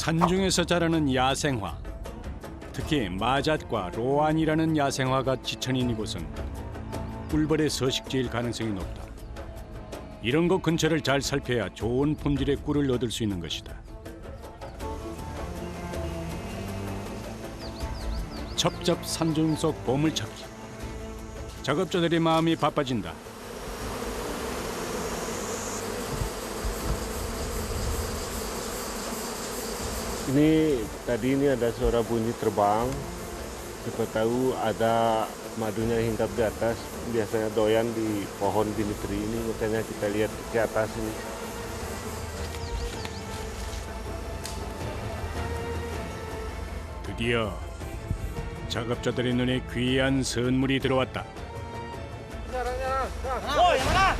산중에서 자라는 야생화, 특히 마잣과 로안이라는 야생화가 지천인 이곳은 꿀벌의 서식지일 가능성이 높다. 이런 곳 근처를 잘 살펴야 좋은 품질의 꿀을 얻을 수 있는 것이다. 첩첩 산중 속 보물찾기. 작업자들의 마음이 바빠진다. Ini tadi ini ada suara bunyi terbang. Kita tahu ada madunya hinggap di atas. Biasanya doyan di pohon binitri ini, makanya kita lihat ke atas ini. 드디어 작업자들의 눈에 귀한 선물이 들어왔다. Oh, yang mana?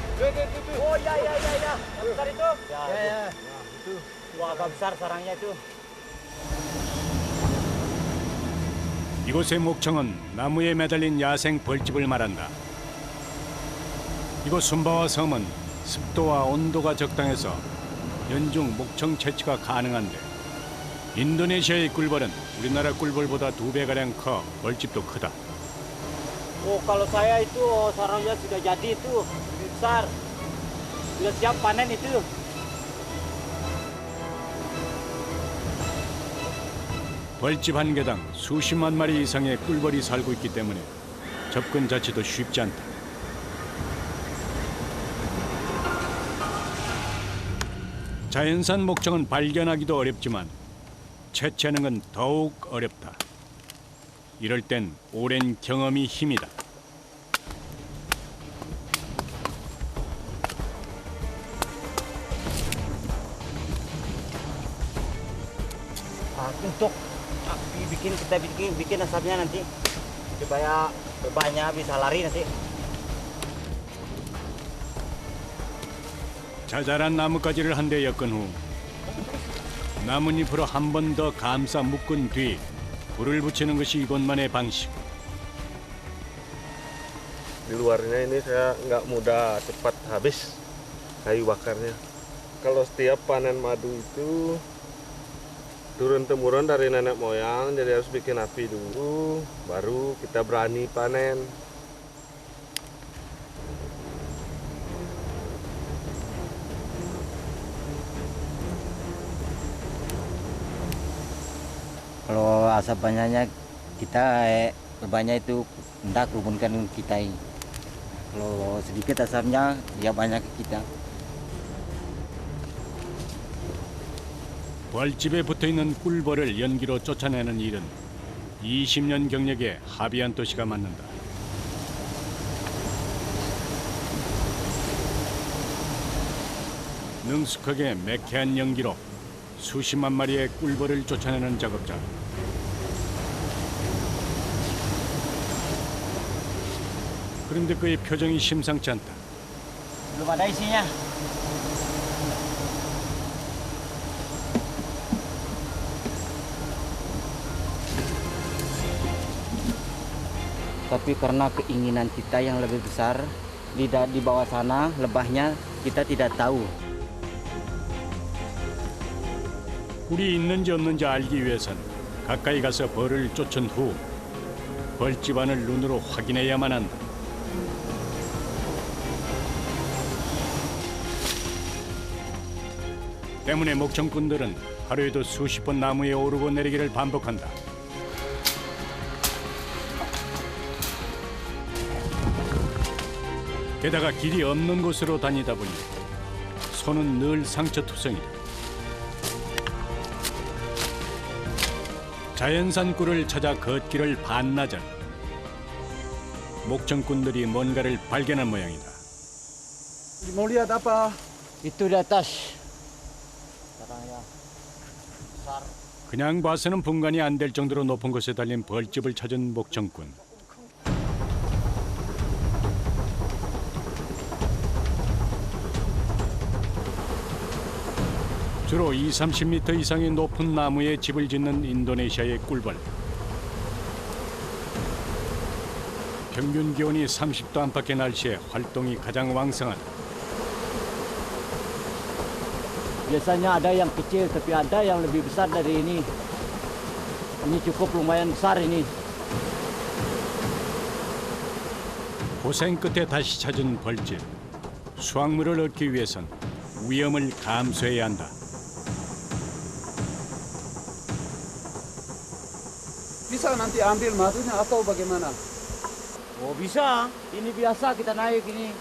Oh, ya. Yang besar itu? Ya. Itu. Wah, agak besar sarangnya itu. 이곳의 목청은 나무에 매달린 야생 벌집을 말한다. 이곳 순바와 섬은 습도와 온도가 적당해서 연중 목청 채취가 가능한데 인도네시아의 꿀벌은 우리나라 꿀벌보다 2배가량 커 벌집도 크다. Oh, kalau saya itu sarangnya sudah jadi itu besar. Sudah siap panen itu. 벌집 한 개당 수십만 마리 이상의 꿀벌이 살고 있기 때문에 접근 자체도 쉽지 않다. 자연산 목청은 발견하기도 어렵지만 채취하는 건 더욱 어렵다. 이럴 땐 오랜 경험이 힘이다. Untuk kita bikin asapnya nanti supaya bebanya bisa lari nanti. 자잘한 나뭇가지를 한 대 엮은 후 나뭇잎으로 한 번 더 감싸 묶은 뒤 불을 붙이는 것이 이곳만의 방식. Di luarnya ini saya nggak mudah cepat habis kayu bakarnya. Kalau setiap panen madu itu turun-temurun dari nenek moyang, jadi harus bikin api dulu, baru kita berani panen. Kalau asap banyaknya kita banyak itu hendak rumunkan kita ini. Kalau sedikit asapnya ya banyak kita. 벌집에 붙어있는 꿀벌을 연기로 쫓아내는 일은 20년 경력의 하비안토 씨가 맡는다. 능숙하게 매캐한 연기로 수십만 마리의 꿀벌을 쫓아내는 작업자. 그런데 그의 표정이 심상치 않다. Belum ada isinya. Tapi karena keinginan kita yang lebih besar, di bawah sana lebahnya kita tidak tahu. 꿀이 있는지 없는지 알기 위해선 가까이 가서 벌을 쫓은 후 벌집 안을 눈으로 확인해야만 한다. 때문에 목청꾼들은 하루에도 수십 번 나무에 오르고 내리기를 반복한다. 게다가 길이 없는 곳으로 다니다 보니 손은 늘 상처투성이다. 자연산 꿀을 찾아 걷기를 반나절. 목청꾼들이 뭔가를 발견한 모양이다. Mau lihat apa? Itu di atas. Sarangnya besar. 그냥 봐서는 분간이 안 될 정도로 높은 곳에 달린 벌집을 찾은 목청꾼. 주로 20-30m 이상의 높은 나무에 집을 짓는 인도네시아의 꿀벌. 평균 기온이 30도 안팎의 날씨에 활동이 가장 왕성하다. Biasanya ada yang kecil, tapi ada yang lebih besar dari ini. Ini cukup lumayan besar ini. 고생 끝에 다시 찾은 벌집. 수확물을 얻기 위해선 위험을 감수해야 한다. Bisa nanti ambil madunya atau bagaimana? Oh bisa, ini biasa kita naik ini.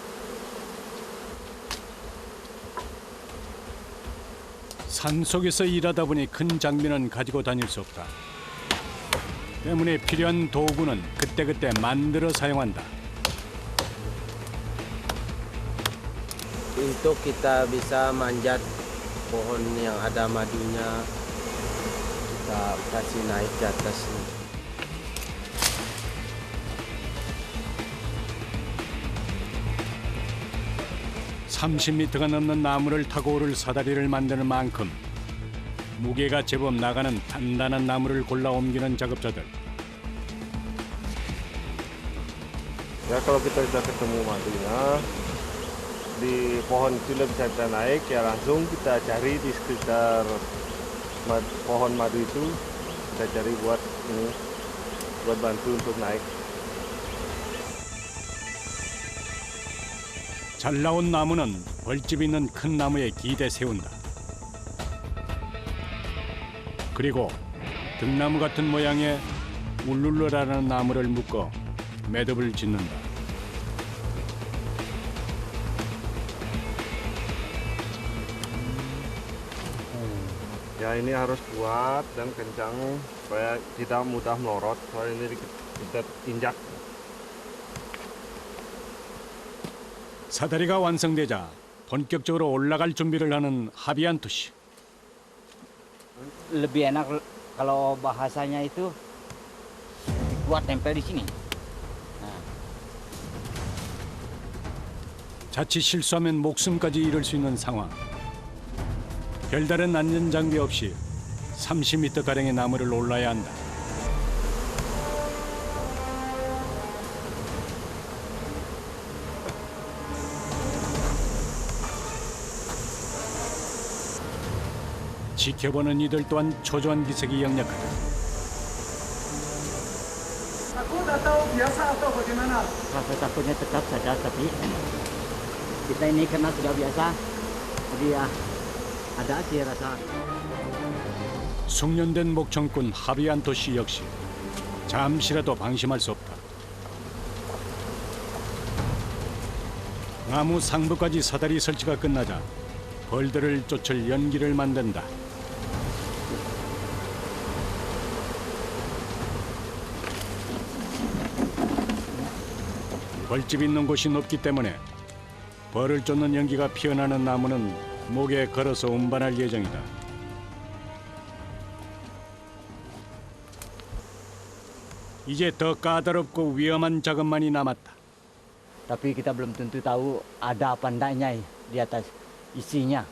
산 속에서 일하다 보니 큰 장비는 가지고 다닐 수 없다. 때문에 필요한 도구는 그때그때 만들어 사용한다. Untuk kita bisa manjat pohon yang ada madunya, kita kasih naik ke atas ini. 30m가 넘는 나무를 타고 오를 사다리를 만드는 만큼 무게가 제법 나가는 단단한 나무를 골라 옮기는 작업자들. Ya kalau kita sudah ketemu madunya di pohon itu bisa kita naik, ya langsung kita cari di sekitar pohon madu itu, kita cari buat bantu untuk naik. 잘 나온 나무는 벌집 있는 큰 나무에 기대 세운다. 그리고 등나무 같은 모양의 울룰러라는 나무를 묶어 매듭을 짓는다. Ya ini harus kuat dan kencang supaya tidak mudah melorot. Soalnya ini kita injak. 사다리가 완성되자 본격적으로 올라갈 준비를 하는 하비안토 씨. Lebih enak kalau bahasanya itu buat tempel di sini. 자칫 실수하면 목숨까지 잃을 수 있는 상황. 별다른 안전 장비 없이 30m 가량의 나무를 올라야 한다. 지켜보는 이들 또한 초조한 기색이 역력하다. Takut atau biasa atau bagaimana? Rasa takutnya tetap saja, tapi kita ini karena sudah biasa, jadi ya ada sih rasa. 숙련된 목청꾼 하비안토 씨 역시 잠시라도 방심할 수 없다. 나무 상부까지 사다리 설치가 끝나자 벌들을 쫓을 연기를 만든다. 벌집 있는 곳이 높기 때문에 벌을 쫓는 연기가 피어나는 나무는 목에 걸어서 운반할 예정이다. 이제 더 까다롭고 위험한 작업만이 남았다. Tapi kita belum tentu tahu ada apa enggaknya di atas isinya.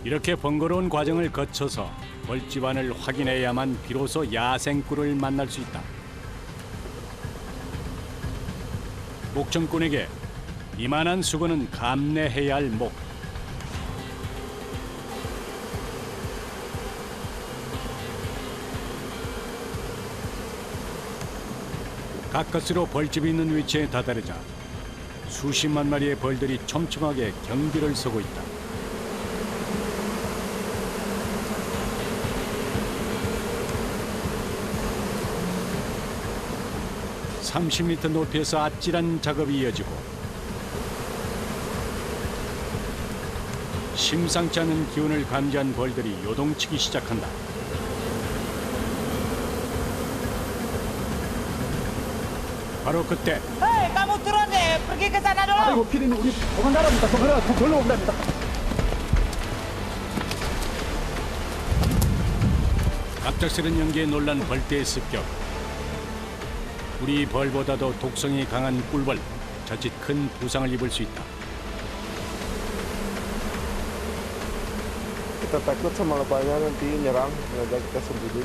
이렇게 번거로운 과정을 거쳐서 벌집 안을 확인해야만 비로소 야생꿀을 만날 수 있다. 목청꾼에게 이만한 수고는 감내해야 할 목. 가까스로 벌집이 있는 위치에 다다르자 수십만 마리의 벌들이 촘촘하게 경비를 서고 있다. (30m) 높이에서 아찔한 작업이 이어지고 심상치 않은 기운을 감지한 벌들이 요동치기 시작한다. 바로 그때 Hei, kamu turun deh, pergi ke sana dulu. Ayo kirim ulit. Pengendara minta tolong dan minta. 갑작스런 연기에 놀란 벌떼의 습격. 우리 벌보다도 독성이 강한 꿀벌, 자칫 큰 부상을 입을 수 있다. Kita takut sama lebahnya nanti nyerang, ngajak kita sembunyi.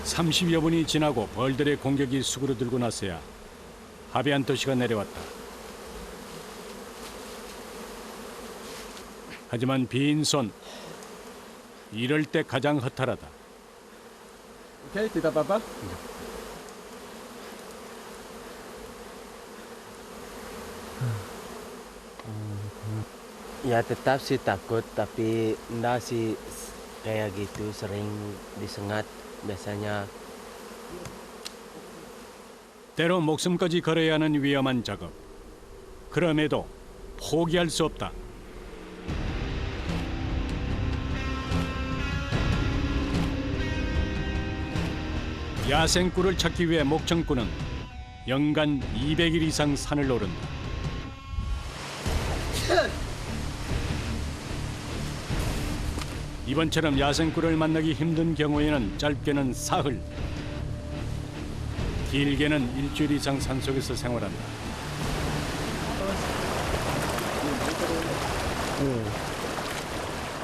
30여 분이 지나고 벌들의 공격이 수그러들고 나서야 하비안 도시가 내려왔다. 하지만 빈손, 이럴 때 가장 허탈하다. Oke, tidak apa-apa. Ya tetap sih takut, tapi enggak sih kayak gitu sering disengat biasanya. 때로 목숨까지 걸어야 하는 위험한 작업. 그럼에도 포기할 수 없다. 야생꿀을 찾기 위해 목청꾼은 연간 200일 이상 산을 오른다. 이번처럼 야생꿀을 만나기 힘든 경우에는 짧게는 사흘, 길게는 일주일 이상 산속에서 생활한다.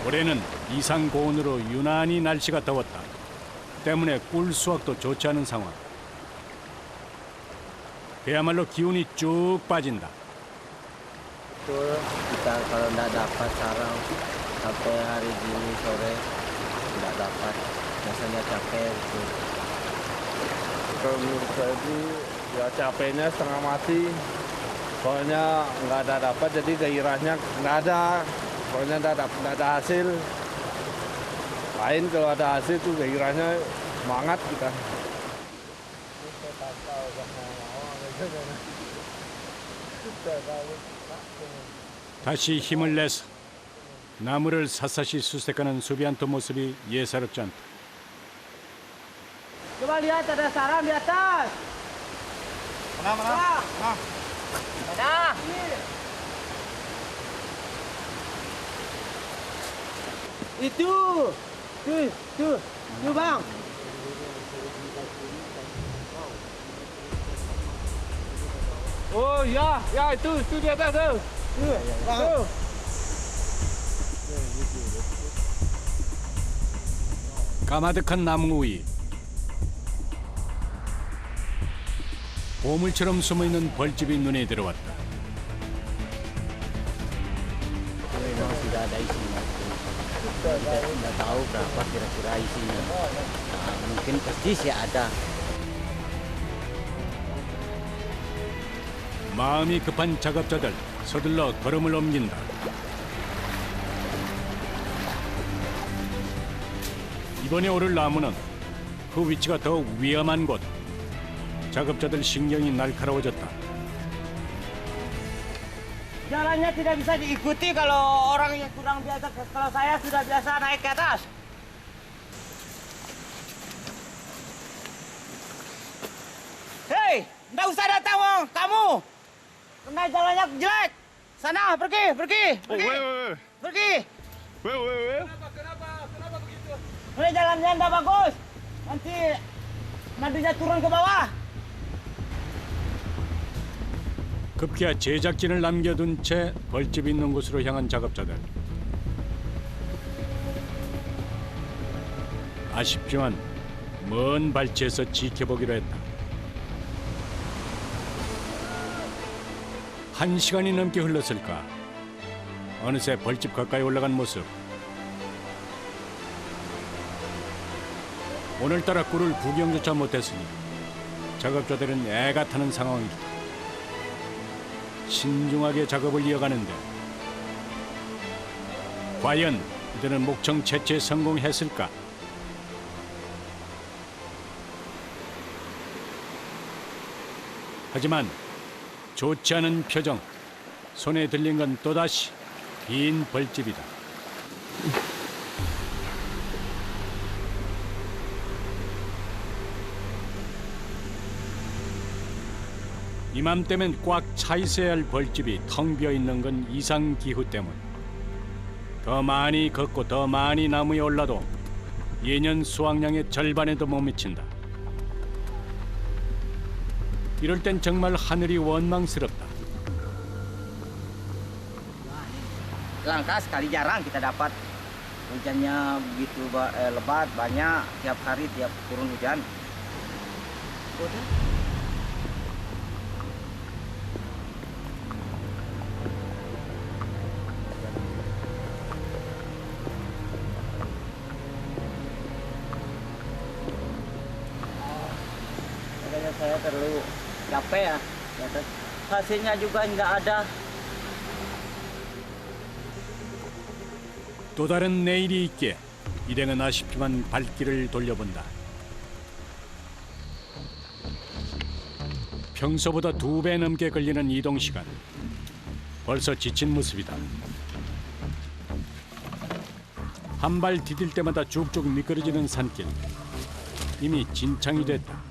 올해는 이상 고온으로 유난히 날씨가 더웠다. 때문에 꿀 수확도 좋지 않은 상황. 그야말로 기운이 쭉 빠진다. Betul, kita kalau enggak dapat sarang sampai hari gini sore enggak dapat, biasanya capek gitu. Kalau menurut saya sih ya capeknya setengah mati. Soalnya nggak ada dapat, jadi gairahnya nggak ada. Soalnya nggak ada hasil. Lain kalau ada hasil tuh gairahnya semangat kita. 다시 힘을 내서 나무를 샅샅이 수색하는 수비안토 모습이 예사롭지 않다. Coba lihat ada sarang di atas. Mana? Mana? Itu. Tuh, Bang. Oh ya itu di atas tuh. Tuh. 까마득한 나무 위 보물처럼 숨어있는 벌집이 눈에 들어왔다. Memang sudah ada isinya. Kita tidak tahu berapa kira-kira isinya. Nah, mungkin pasti sih ada. 마음이 급한 작업자들 서둘러 걸음을 옮긴다. 이번에 오를 나무는 그 위치가 더욱 위험한 곳. 작업자들 신경이 날카로워졌다. Jalannya tidak bisa diikuti kalau orang yang kurang biasa. Kalau saya sudah biasa naik ke atas. Hei, nggak usah datang, Bang. Kamu. Karena jalannya jelek. Sana, pergi. Pergi. Kenapa begitu? Ini jalannya nggak bagus. Nanti madunya turun ke bawah. 급기야 제작진을 남겨둔 채 벌집 있는 곳으로 향한 작업자들. 아쉽지만 먼 발치에서 지켜보기로 했다. 1시간이 넘게 흘렀을까. 어느새 벌집 가까이 올라간 모습. 오늘따라 꿀을 구경조차 못했으니 작업자들은 애가 타는 상황이다. 신중하게 작업을 이어가는데 과연 이들은 목청 채취에 성공했을까? 하지만 좋지 않은 표정, 손에 들린 건 또다시 빈 벌집이다. 이맘때면 꽉 차 있어야 할 벌집이 텅 비어 있는 건 이상 기후 때문. 더 많이 걷고 더 많이 나무에 올라도 예년 수확량의 절반에도 못 미친다. 이럴 땐 정말 하늘이 원망스럽다. Langka sekali jarang kita dapat. Hujannya begitu lebat, banyak tiap hari tiap turun hujan. saya terlalu capek ya. Hasilnya juga nggak ada. 또 다른 내일이 있기에 일행은 아쉽지만 발길을 돌려본다. 평소보다 2배 넘게 걸리는 이동 시간. 벌써 지친 모습이다. 한 발 디딜 때마다 쭉쭉 미끄러지는 산길. 이미 진창이 됐다.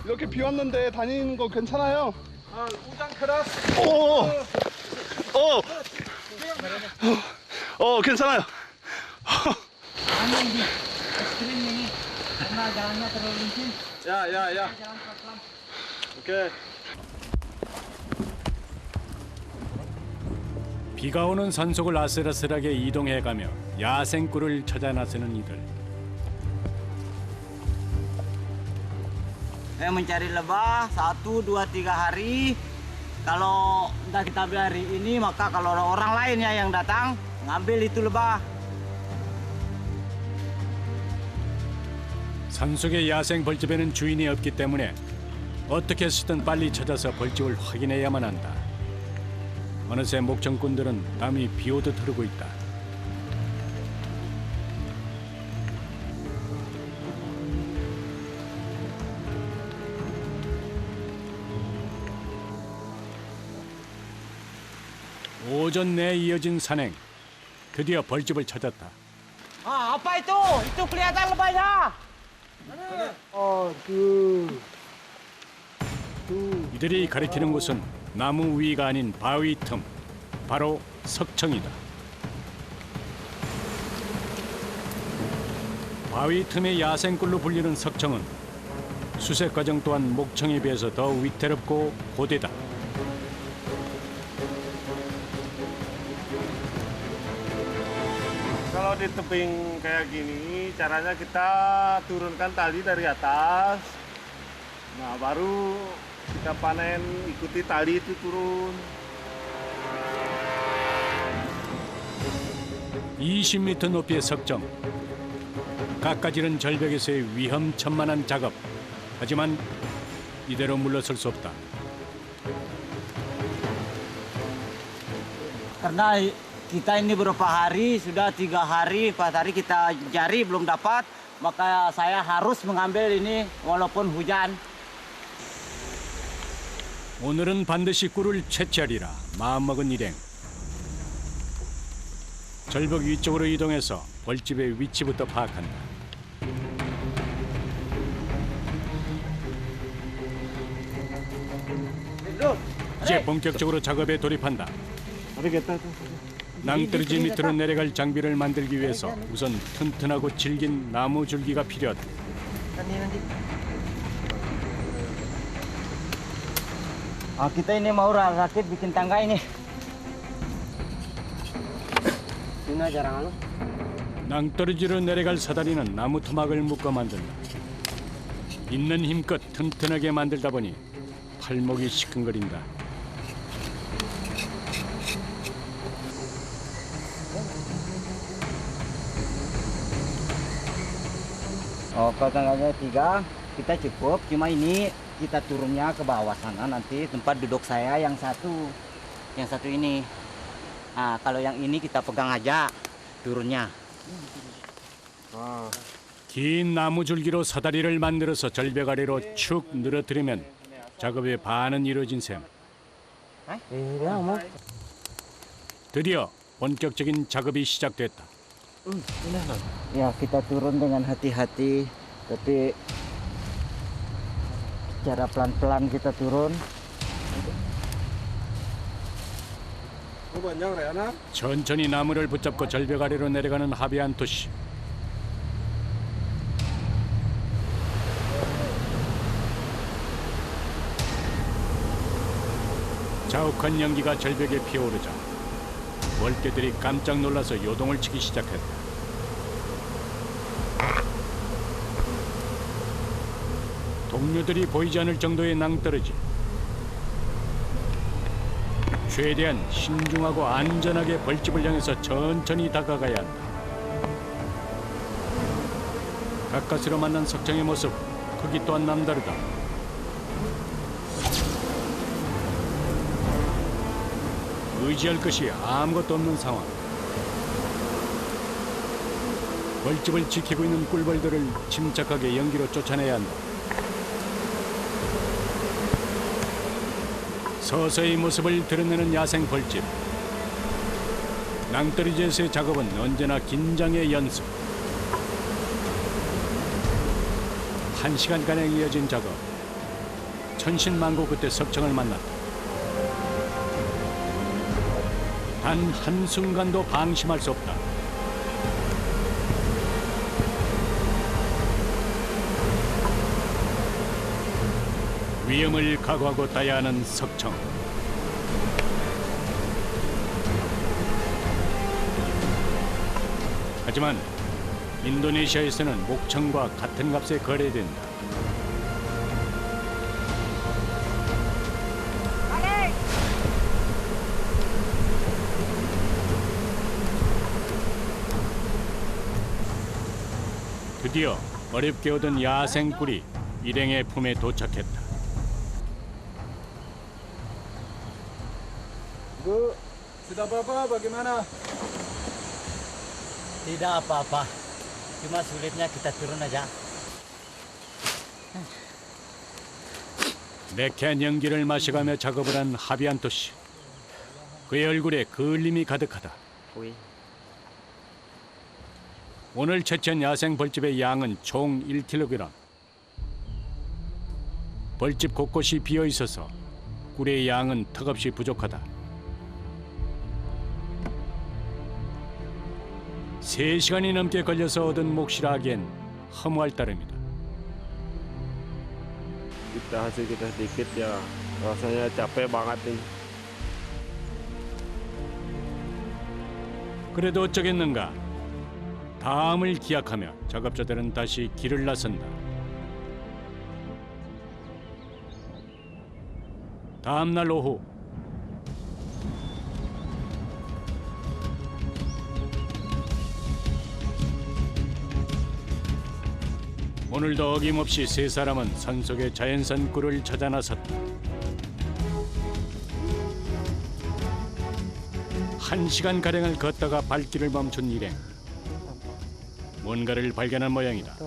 이렇게 비 왔는데 다니는 거 괜찮아요? Udang keras. 괜찮아요. Angin di ekstrim ini karena jalannya terlalu licin. Ya. 오케이. 비가 오는 산속을 아슬아슬하게 이동해가며 야생꿀을 찾아 나서는 이들. Saya mencari lebah 1, 2, 3 hari. Kalau nggak kita ambil hari ini, maka kalau ada orang lainnya yang datang ngambil itu lebah. 산속의 야생 벌집에는 주인이 없기 때문에 어떻게 해서든 빨리 찾아서 벌집을 확인해야만 한다. 어느새 목청꾼들은 땀이 비오듯 흐르고 있다. 오전 내 이어진 산행. 드디어 벌집을 찾았다. Ah, apa itu? Itu kelihatan lebahnya. 이들이 가리키는 곳은 나무 위가 아닌 바위 틈, 바로 석청이다. 바위 틈의 야생꿀로 불리는 석청은 수색 과정 또한 목청에 비해서 더 위태롭고 고되다. Kalau di tebing kayak gini, caranya kita turunkan tali dari atas. Nah, baru kita panen, ikuti tali itu turun. 20m 높이의 석정. 깎아지른 절벽에서의 위험천만한 작업. 하지만 이대로 물러설 수 없다. Karena kita ini beberapa hari, sudah 3 hari, 4 hari kita cari belum dapat, maka saya harus mengambil ini walaupun hujan. 오늘은 반드시 꿀을 채취하리라 마음먹은 일행. 절벽 위쪽으로 이동해서 벌집의 위치부터 파악한다. 이제 본격적으로 작업에 돌입한다. Mari kita tuh. 낭떠러지 밑으로 내려갈 장비를 만들기 위해서 우선 튼튼하고 질긴 나무 줄기가 필요하다. Kita ini mau rakit bikin tangga ini. Ini jarang anu. 낭떠러지로 내려갈 사다리는 나무 토막을 묶어 만든다. 있는 힘껏 튼튼하게 만들다 보니 팔목이 시큰거린다. Oh, kalau tangganya 3, kita cukup. Cuma ini kita turunnya ke bawah sana nanti tempat duduk saya yang satu ini. Nah, kalau yang ini kita pegang aja turunnya. 긴 나무 줄기로 사다리를 만들어서 절벽 아래로 축 늘어뜨리면 작업의 반은 이루어진 셈. 드디어 본격적인 작업이 시작됐다. Ya, kita turun dengan hati-hati, tapi cara pelan-pelan kita turun. 천천히 나무를 붙잡고 절벽 아래로 내려가는 하비안토 씨. 자욱한 연기가 절벽에 피어오르자 월대들이 깜짝 놀라서 요동을 치기 시작했다. 동료들이 보이지 않을 정도의 낭떠러지. 최대한 신중하고 안전하게 벌집을 향해서 천천히 다가가야 한다. 가까스로 만난 석청의 모습, 크기 또한 남다르다. 의지할 것이 아무것도 없는 상황. 벌집을 지키고 있는 꿀벌들을 침착하게 연기로 쫓아내야 한다. 서서히 모습을 드러내는 야생 벌집. 낭떠러지에서의 작업은 언제나 긴장의 연습. 1시간가량 이어진 작업. 천신만고 끝에 석청을 만났다. 단 한순간도 방심할 수 없다. 위험을 각오하고 따야 하는 석청. 하지만 인도네시아에서는 목청과 같은 값에 거래된다. 드디어 어렵게 얻은 야생 꿀이 일행의 품에 도착했다. Bu, sudah apa-apa bagaimana? Tidak apa-apa. Cuma sulitnya kita turun aja. 매캐한 연기를 마셔가며 작업을 한 하비안토 씨. 그의 얼굴에 그을림이 가득하다. 오늘 채취한 야생 벌집의 양은 총 1kg. 벌집 곳곳이 비어 있어서 꿀의 양은 턱없이 부족하다. 3시간이 넘게 걸려서 얻은 몫이라 하기엔 허무할 따름이다. Hasil kita sedikit ya, rasanya capek banget ini. 그래도 어쩌겠는가. 다음을 기약하며 작업자들은 다시 길을 나선다. 다음 날 오후. 오늘도 어김없이 세 사람은 산속의 자연산 꿀을 찾아 나섰다. 1시간가량을 걷다가 발길을 멈춘 일행. 뭔가를 발견한 모양이다.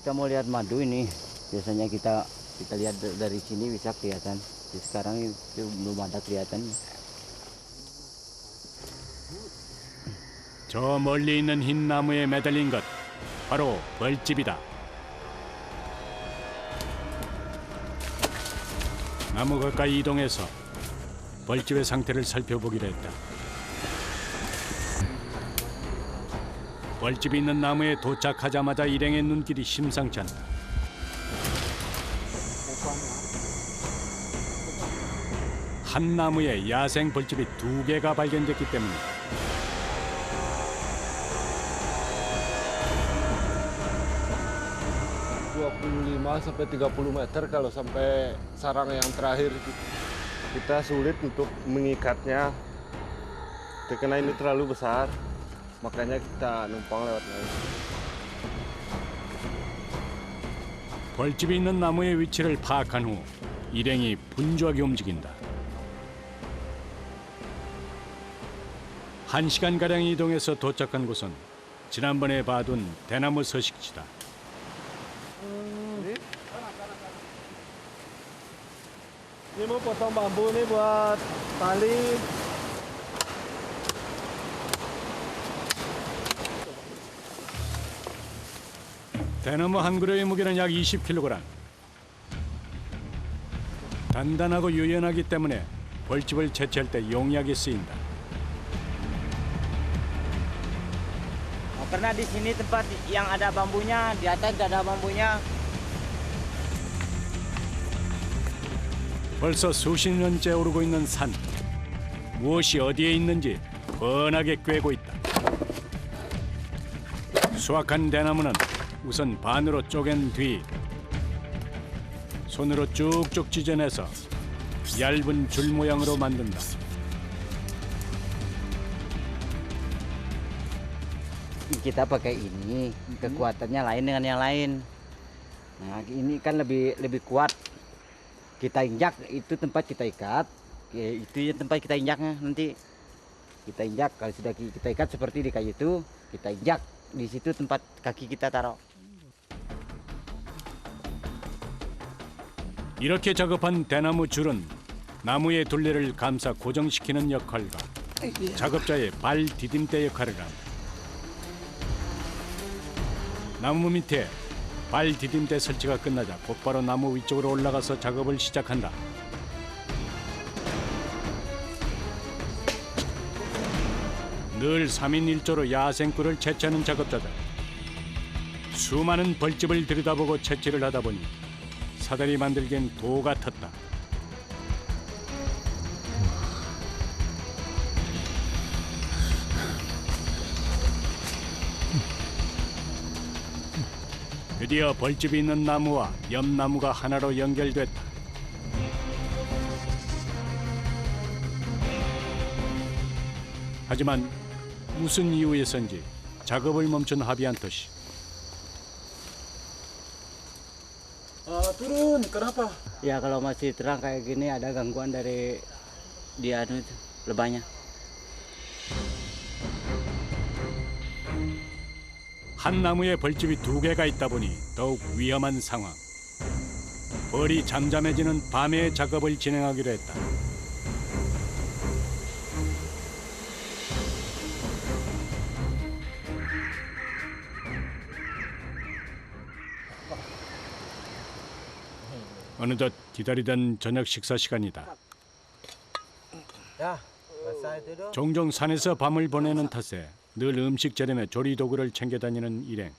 Kita mau lihat madu ini. Biasanya kita lihat dari sini bisa kelihatan. Sekarang itu belum ada kelihatan. 저 멀리 있는 흰 나무에 매달린 것, 바로 벌집이다. 나무 가까이 이동해서 벌집의 상태를 살펴보기로 했다. 벌집이 있는 나무에 도착하자마자 일행의 눈길이 심상치 않다. 한 나무에 야생 벌집이 2개가 발견됐기 때문이다. 25 sampai 30 meter kalau sampai sarang yang terakhir. Kita sulit untuk mengikatnya karena ini terlalu besar, makanya kita numpang lewat laut. 벌집이 있는 나무의 위치를 파악한 후 일행이 분주하게 움직인다. 1시간가량 이동해서 도착한 곳은 지난번에 봐둔 대나무 서식지다. Ini mau potong bambu nih buat tali. 대나무 한 그루의 무게는 약 20kg. 단단하고 유연하기 때문에 벌집을 채취할 때 용이하게 쓰인다. Karena di sini tempat yang ada bambunya, di atas tidak ada bambunya. 벌써 수십 년째 오르고 있는 산. 무엇이 어디에 있는지 뻔하게 꿰고 있다. 수확한 대나무는 우선 반으로 쪼갠 뒤 손으로 쭉쭉 찢어내서 얇은 줄 모양으로 만든다. kita pakai ini, kekuatannya lain dengan yang lain. Nah, ini kan lebih kuat. Kita injak, itu tempat kita ikat, ya, itu yang tempat kita injaknya nanti. Kita injak, kalau sudah kita ikat seperti di kayu itu, kita injak di situ tempat kaki kita taruh. 이렇게 작업한 대나무 줄은 나무의 둘레를 감싸 고정시키는 역할과 작업자의 발 디딤대 역할을 한다. 나무 밑에 발 디딤대 설치가 끝나자 곧바로 나무 위쪽으로 올라가서 작업을 시작한다. 늘 3인 1조로 야생꿀을 채취하는 작업자들. 수많은 벌집을 들여다보고 채취를 하다 보니 사다리 만들기엔 도가 텄다. 드디어 벌집이 있는 나무와 옆 나무가 하나로 연결됐다. 하지만 무슨 이유에선지 작업을 멈춘 하비안토 씨. Turun, kenapa? Ya kalau masih terang kayak gini ada gangguan dari dia itu lebahnya. 한 나무에 벌집이 2개가 있다 보니 더욱 위험한 상황. 벌이 잠잠해지는 밤에 작업을 진행하기로 했다. 어느덧 기다리던 저녁 식사 시간이다. 종종 산에서 밤을 보내는 탓에 늘 음식 재렴에 조리 도구를 챙겨 다니는 일행.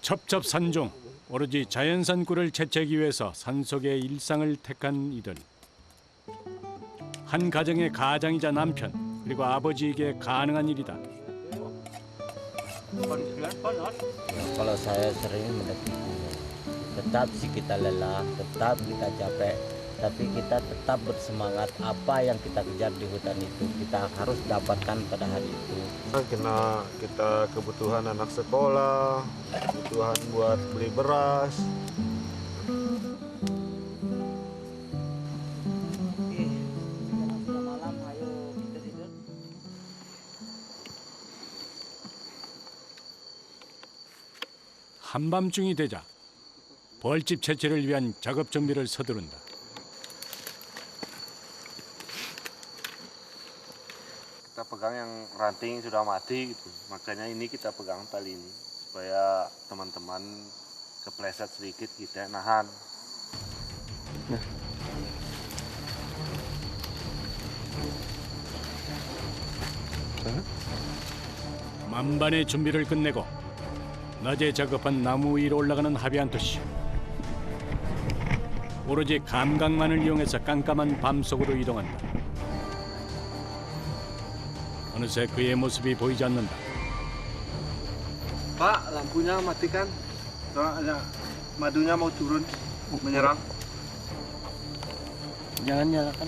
첩첩산중 오로지 자연산 꿀을 채취하기 위해서 산속의 일상을 택한 이들. 한 가정의 가장이자 남편 그리고 아버지에게 가능한 일이다. Kalau saya sering mendekatinya, tetap sih kita lelah, tetap kita capek, tapi kita tetap bersemangat. Apa yang kita kejar di hutan itu kita harus dapatkan pada hari itu. Karena kita kebutuhan anak sekolah, kebutuhan buat beli beras. 한밤중이 되자 벌집 채취를 위한 작업 준비를 서두른다. Kita pegang yang ranting sudah mati gitu. Makanya ini kita pegang tali ini supaya teman-teman kepleset sedikit kita nahan. 만반의 준비를 끝내고 낮에 작업한 나무 위로 올라가는 하비안토 씨. 오로지 감각만을 이용해서 깜깜한 밤속으로 이동한다. 어느새 그의 모습이 보이지 않는다. Pak, lampunya matikan. Soalnya madunya mau turun, menyerang. Jangan nyalakan.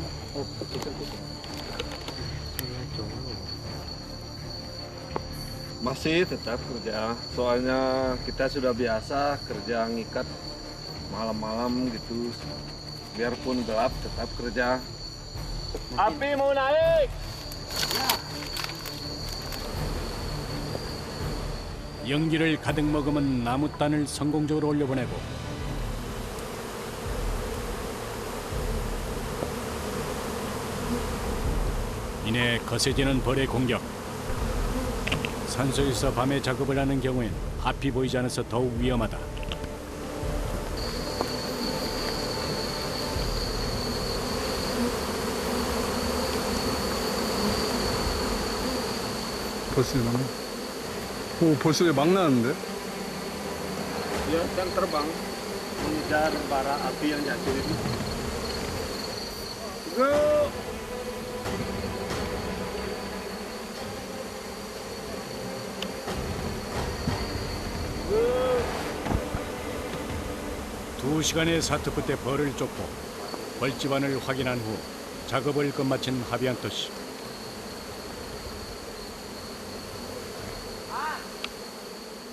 Masih tetap kerja, soalnya kita sudah biasa kerja ngikat malam-malam gitu. Biarpun gelap tetap kerja. Api mau naik! 연기를 가득 머금은 나무단을 성공적으로 올려보내고 이내 거세지는 벌의 공격. 산속에서 밤에 작업을 하는 경우엔 앞이 보이지 않아서 더욱 위험하다. 벌써 나네. 오, 벌써 막 나는데? Dia kan terbang mengejar bara api yang jatuh itu. Go! 두 시간의 사투 끝에 벌을 쫓고 벌집 안을 확인한 후 작업을 끝마친 하비안토 씨.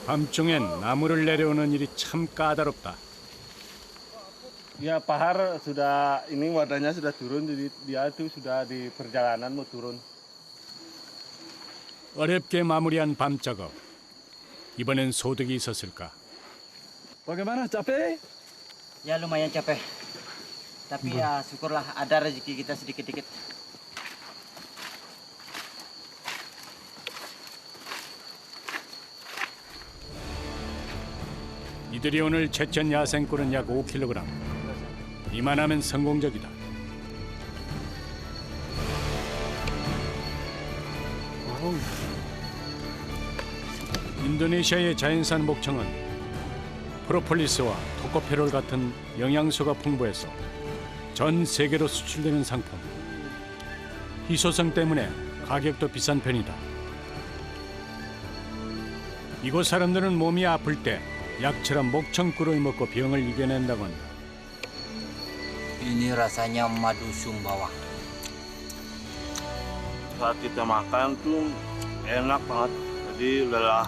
밤중엔 나무를 내려오는 일이 참 까다롭다. Ya Pahar sudah ini wadahnya sudah turun, jadi dia itu sudah di perjalanan mau turun. 어렵게 마무리한 밤 작업. 이번엔 소득이 있었을까? Bagaimana, capek? Ya lumayan capek. Tapi ya syukurlah ada rezeki kita sedikit-sedikit. 이들이 오늘 채취한 야생꿀은 약 5kg. 이만하면 성공적이다. 인도네시아의 자연산 목청은 프로폴리스와 토코페롤 같은 영양소가 풍부해서 전 세계로 수출되는 상품. 희소성 때문에 가격도 비싼 편이다. 이곳 사람들은 몸이 아플 때 약처럼 목청꿀을 먹고 병을 이겨낸다고 한다. Ini rasanya madu Sumbawa. Saat kita makan tuh enak banget, jadi lelah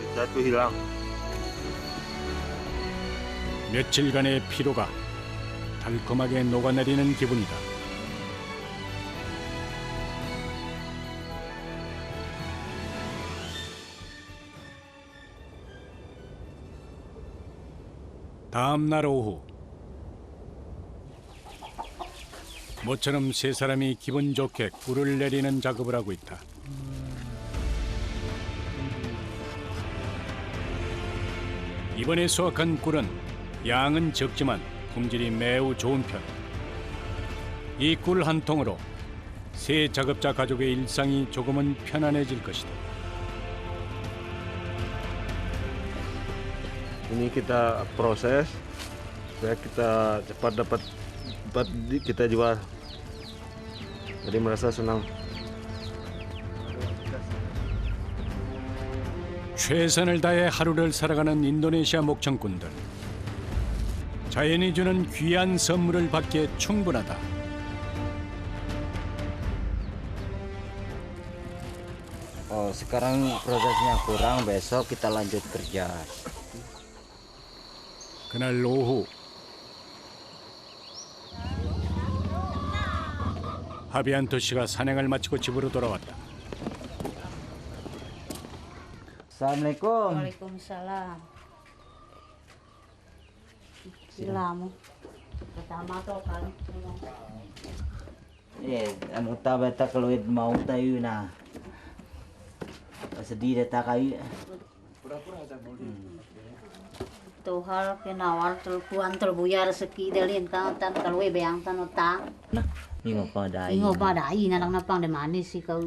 kita tuh hilang. 며칠간의 피로가 달콤하게 녹아내리는 기분이다. 다음 날 오후 모처럼 세 사람이 기분 좋게 꿀을 내리는 작업을 하고 있다. 이번에 수확한 꿀은 양은 적지만 품질이 매우 좋은 편. 이 꿀 한 통으로 세 작업자 가족의 일상이 조금은 편안해질 것이다. Ini kita proses supaya kita cepat dapat kita jual. Jadi merasa senang. 최선을 다해 하루를 살아가는 인도네시아 목청꾼들. 자연이 주는 귀한 선물을 받기에 충분하다. Oh, sekarang prosesnya kurang, besok kita lanjut kerja. 그날 오후 하비안토 씨가 산행을 마치고 집으로 돌아왔다. Assalamualaikum. Waalaikumsalam. Silamu. Pertama tuh kan. Anu ta beta keluit mau tayu na. Sedih data kayu. Tuhal kenawal terpuan terbuyar rezeki dalin kan tan kalwe beang tan utang. Ingo pa dai. Ingo pa dai na lang napang de manis si kau.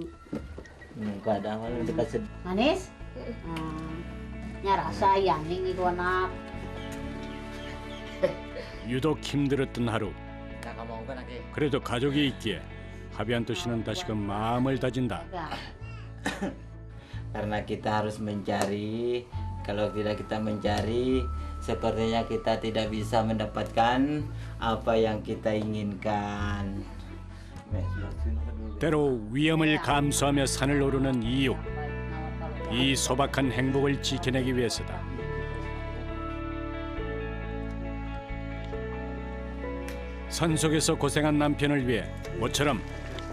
Ingo pa da wala dekat Manis? Nya rasa yang ning iku anak. 유독 힘들었던 하루. Kakak mau kan ake. 그래도 가족이 있기에 하비안토 씨는 다시금 마음을 다진다. Karena kita harus mencari. Kalau tidak kita mencari, sepertinya kita tidak bisa mendapatkan apa yang kita inginkan. 때로 위험을 감수하며 산을 오르는 이유. 이 소박한 행복을 지켜내기 위해서다. 산속에서 고생한 남편을 위해 모처럼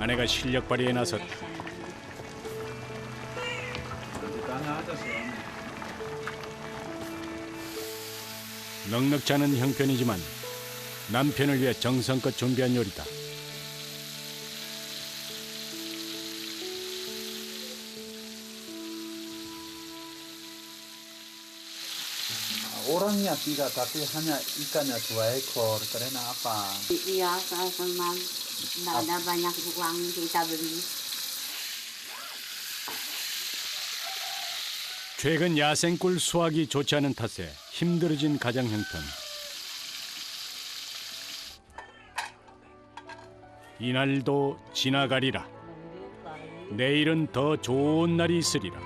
아내가 실력 발휘에 나섰다. Ditanya aja suami. 넉넉지 않은 형편이지만 남편을 위해 정성껏 준비한 요리다. Orangnya tiga, tapi hanya ikannya 2 ekor. Karena apa? Iya, saya senang. Nggak ada banyak uang kita beli. 최근 야생꿀 수확이 좋지 않은 탓에 힘들어진 가정 형편. 이날도 지나가리라. 내일은 더 좋은 날이 있으리라.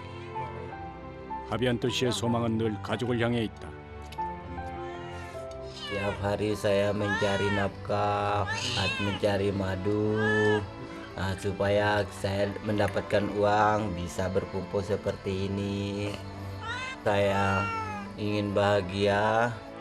하비안토 씨의 소망은 늘 가족을 향해 있다. Tiap hari saya mencari nafkah, mencari madu, supaya saya mendapatkan uang bisa berkumpul seperti ini. Saya ingin bahagia,